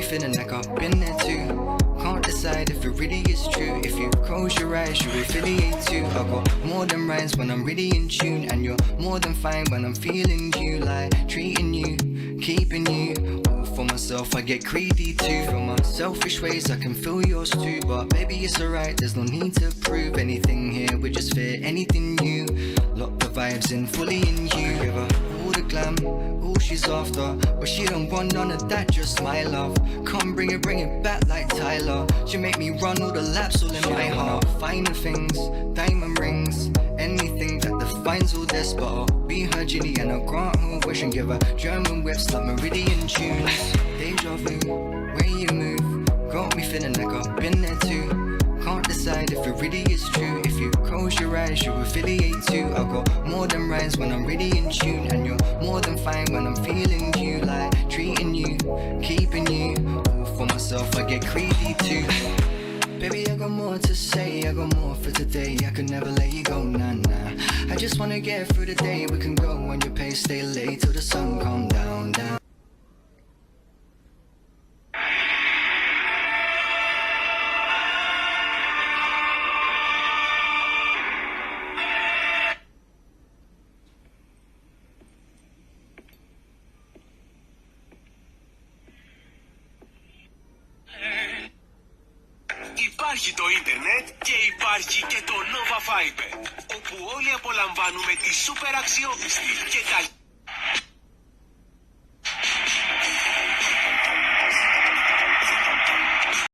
feeling like I've been there too. Can't decide if it really is true. If you close your eyes, you affiliate too. I got more than rhymes when I'm really in tune, and you're more than fine when I'm feeling you. Like treating you, keeping you. All for myself, I get greedy too. From my selfish ways, I can feel yours too. But baby, it's alright, there's no need to prove anything here. We just fear anything new. Lock the vibes in, fully in you. Give her all the glam, all she's after, but she don't want none of that, just my love. Come bring it back like Tyler. She make me run all the laps, all in my heart. Finer things, diamond rings, anything that defines all this. But I'll be her genie and I'll grant her wish and give her German whips like Meridian tunes. Deja vu, where you move, got me feeling like I've been there too. Can't decide if it really is true. If you close your eyes, you affiliate too. I got more than rhymes when I'm really in tune, and you're more than fine when I'm feeling you. Like treating you, keeping you. All for myself, I get greedy too. Baby, I got more to say, I got more for today. I could never let you go, nah, nah. I just wanna get through the day. We can go on your pace, stay late till the sun come down, down. Υπάρχει το ίντερνετ και υπάρχει και το Nova Fiber, όπου όλοι απολαμβάνουμε τη σούπερ αξιόπιστη και καλή